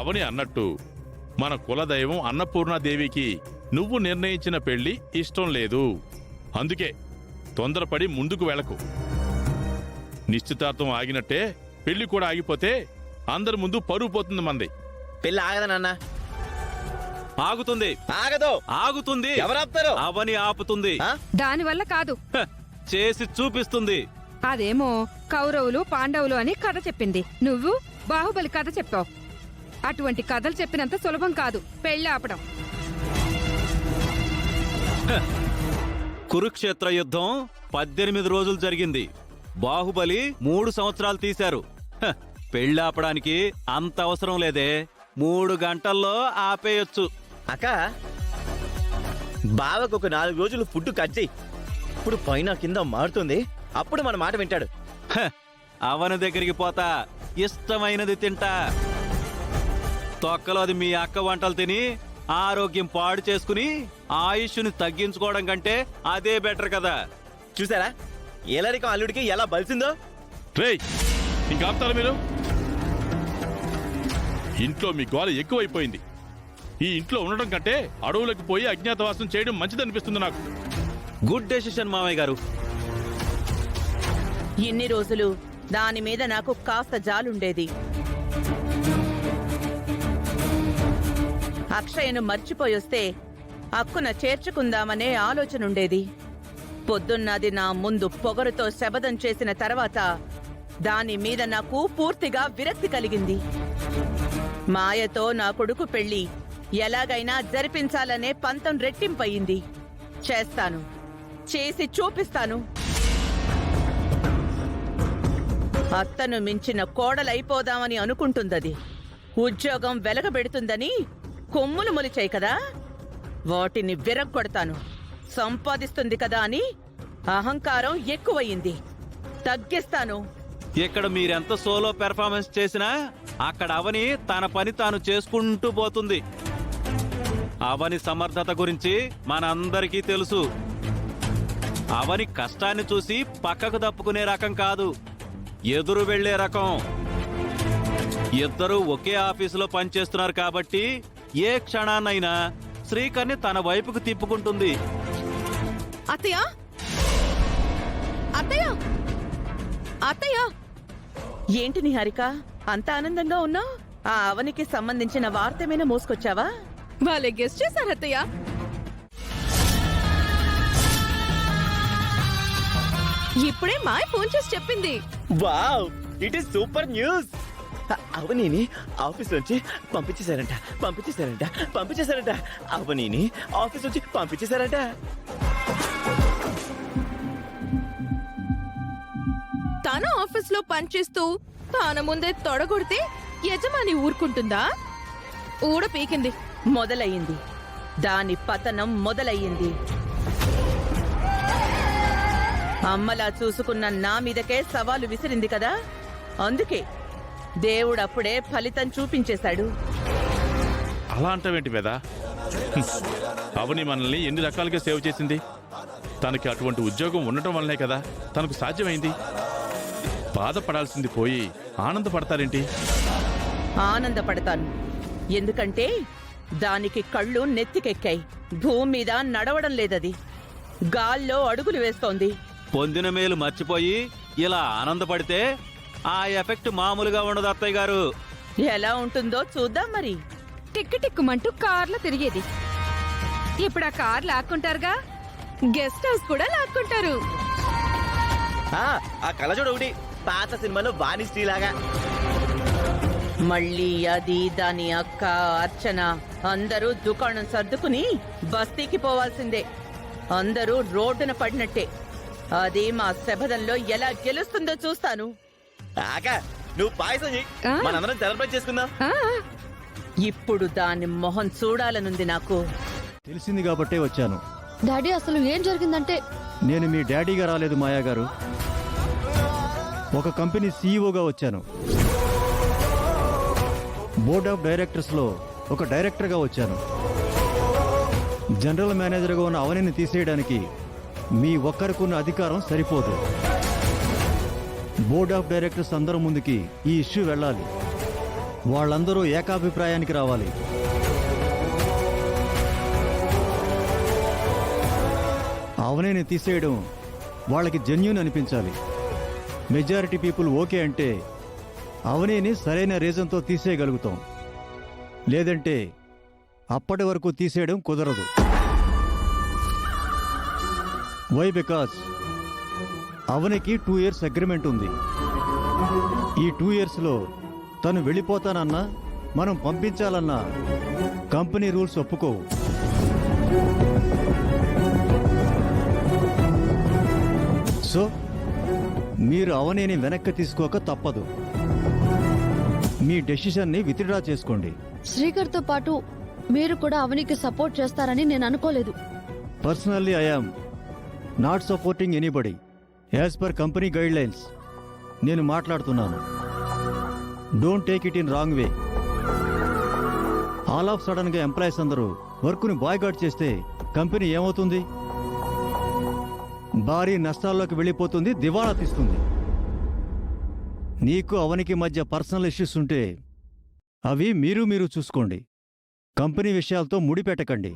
అవని అన్నట్టు మన కులదైవం అన్నపూర్ణాదేవికి నువ్వు నిర్ణయించిన పెళ్లి ఇష్టం లేదు. అందుకే తొందరపడి ముందుకు వెళ్ళకు. నిశ్చితార్థం ఆగినట్టే పెళ్లి కూడా ఆగిపోతే అందరి ముందు పరువు పోతుంది మంది. పెళ్లి ఆగదనన్నా. ఆగుతుంది. ఆగదు. ఆగుతుంది. ఎవరాపుతారు? అవని ఆపుతుంది. దానివల్ల కాదు, చేసి చూపిస్తుంది. అదేమో కౌరవులు పాండవులు అని కథ చెప్పింది, నువ్వు బాహుబలి కథ చెప్పావు. అటువంటి కథలు చెప్పినంత సులభం కాదు పెళ్లి ఆపడం. కురుక్షేత్ర యుద్ధం 18 రోజులు జరిగింది. బాహుబలి 3 సంవత్సరాలు తీశారు. పెళ్ళాపడానికి అంత అవసరం లేదే, 3 గంటల్లో ఆపేయొచ్చు. అక్క, బావకు ఒక 4 రోజులు ఫుడ్ కట్ చేయి. ఇప్పుడు పైన కింద మారుతుంది, అప్పుడు మన మాట వింటాడు. అవని దగ్గరికి పోతా, ఇష్టమైనది తింటా. తొక్కలో అది మీ అక్క వంటలు తిని ఆరోగ్యం పాడు చేసుకుని ఆయుష్ని తగ్గించుకోవడం కంటే అదే బెటర్ కదా. చూసారా ఏలరికం అల్లుడికి ఎలా బలిసిందో? రేయ్, ఇంకా ఆపుతారా మీరు? ఇంట్లో మీ గోల ఎక్కువైపోయింది. ఈ ఇంట్లో ఉండడం కంటే అడవులకు పోయి అజ్ఞాతవాసం చేయడం మంచిదనిపిస్తుంది నాకు. గుడ్ డెసిషన్ మామయ్య గారు. ఇన్ని రోజులు దాని మీద నాకు కాస్త జాలుండేది. అక్షయను మర్చిపోయొస్తే అక్కున చేర్చుకుందామనే ఆలోచనుండేది. పొద్దున్నది నా ముందు పొగరుతో శబదం చేసిన తర్వాత దాని మీద నాకు పూర్తిగా విరక్తి కలిగింది. మాయతో నా కొడుకు పెళ్లి ఎలాగైనా జరిపించాలనే పంతం రెట్టింపయింది. చేస్తాను, చేసి చూపిస్తాను. అత్తను మించిన కోడలైపోదామని అనుకుంటుందది. ఉద్యోగం వెలగబెడుతుందని కొమ్ములు మొలిచాయి కదా, వాటిని విరగ్గొడతాను. సంపాదిస్తుంది కదా అని అహంకారం ఎక్కువయింది, తగ్గిస్తాను. ఇక్కడ మీరెంత సోలో పెర్ఫార్మెన్స్ చేసినా అక్కడ అవని తన పని తాను చేసుకుంటూ పోతుంది. అవని సమర్థత గురించి మనందరికీ తెలుసు. అవని కష్టాన్ని చూసి పక్కకు తప్పుకునే రకం కాదు, ఎదురు వెళ్లే రకం. ఇద్దరూ ఒకే ఆఫీసులో పనిచేస్తున్నారు కాబట్టి ఏ క్షణాన్నైనా శ్రీకర్ని తన వైపుకు తిప్పుకుంటుంది. అత్తయ్య, అత్తయ్య, అత్తయ్య! ఏంటి నిహారిక, అంత ఆనందంగా ఉన్నావు? ఆ అవనికి సంబంధించిన వార్తేమైనా మోసుకొచ్చావా? వాళ్ళే గెస్ట్ చేశారు అత్తయ్య. ఇప్పుడే మాయ ఫోన్ చేసి చెప్పింది. Wow, it is super news. అవనీని ఆఫీస్ నుంచి పంపించేశారంట. అవనీని ఆఫీస్ నుంచి పంపించేశారంట. తన ఆఫీస్ లో పనిచేస్తూ తన ముందే తొడగొడితే యజమాని ఊరుకుంటుందా? ఊడ పీకింది. మొదలయ్యింది, దాని పతనం మొదలయ్యింది. అమ్మలా చూసుకున్న నా మీదకే సవాలు విసిరింది కదా, అందుకే దేవుడప్పుడే ఫలితం చూపించేశాడు. అలా అంటావేంటి వేదా? అవని మనల్ని ఎన్ని రకాలుగా సేవ్ చేసింది. తనకి అటువంటి ఉద్యోగం ఉండటం వల్లనే కదా తనకు సాధ్యమైంది. బాధపడాల్సింది పోయి ఆనందపడతారేంటి? ఆనందపడతాను, ఎందుకంటే దానికి కళ్ళు నెత్తికెక్కాయి. భూమి మీద నడవడం లేదది, గాల్లో అడుగులు వేస్తోంది. పొందిన మేలు మర్చిపోయి ఇలా ఆనందపడితే ఆ ఎఫెక్ట్ మామూలుగా ఉండదు అత్తయ్య గారు. ఎలా ఉంటుందో చూద్దాం మరి. టిక్కు టిక్కుమంటూ కార్లో తిరిగేది, ఇప్పుడు ఆ కార్ లాక్కుంటారుగా, గెస్ట్ హౌస్ కూడా లాక్కుంటారు. ఆ కళ్ళజోడు ఒకటి పాత సినిమాలో వాణి స్త్రీలాగా. మళ్ళీ అది, దాని అక్క, అర్చన అందరూ దుకాణం సర్దుకుని బస్తీకి పోవాల్సిందే. అందరూ రోడ్డున పడినట్టే. అది మా శబదంలో ఎలా గెలుస్తుందో చూస్తాను. నువ్వు పాయసం చెయ్యి, మనందరం సెలబ్రేట్ చేసుకుందాం. ఇప్పుడు దాని మొహం చూడాలనుంది నాకు. తెలిసింది కాబట్టే వచ్చాను. డాడీ, అసలు ఏం జరిగిందంటే నేను మీ డాడీగా రాలేదు మాయా గారు, ఒక కంపెనీ సీఈఓగా వచ్చాను. బోర్డ్ ఆఫ్ డైరెక్టర్స్లో ఒక డైరెక్టర్గా వచ్చాను. జనరల్ మేనేజర్గా ఉన్న అవనిని తీసేయడానికి మీ ఒక్కరికున్న అధికారం సరిపోదు. బోర్డ్ ఆఫ్ డైరెక్టర్స్ అందరి ముందుకి ఈ ఇష్యూ వెళ్ళాలి. వాళ్ళందరూ ఏకాభిప్రాయానికి రావాలి. అవనిని తీసేయడం వాళ్ళకి జెన్యూన్ అనిపించాలి. మెజారిటీ పీపుల్ ఓకే అంటే అవనిని సరైన రీజన్తో తీసేయగలుగుతాం. లేదంటే అప్పటి వరకు తీసేయడం కుదరదు. వై? బికాస్ అవనికి 2 years అగ్రిమెంట్ ఉంది. ఈ 2 yearsలో తను వెళ్ళిపోతానన్నా మనం పంపించాలన్నా కంపెనీ రూల్స్ ఒప్పుకోవు. సో మీరు అవనిని వెనక్కి తీసుకోక తప్పదు. మీ డెసిషన్ని విత్డ్రా చేసుకోండి. శ్రీకర్తో పాటు మీరు కూడా అవనికి సపోర్ట్ చేస్తారని నేను అనుకోలేదు. Personally I am not supporting anybody. As per company guide lines నేను మాట్లాడుతున్నాను. Don't take it in wrong way. All of సడన్గా ఎంప్లాయీస్ అందరూ వర్క్ని బాయ్కాట్ చేస్తే కంపెనీ ఏమవుతుంది? భారీ నష్టాల్లోకి వెళ్ళిపోతుంది, దివాళా తీస్తుంది. నీకు అవనికి మధ్య పర్సనల్ ఇష్యూస్ ఉంటే అవి మీరు చూసుకోండి. కంపెనీ విషయాలతో ముడిపెట్టకండి.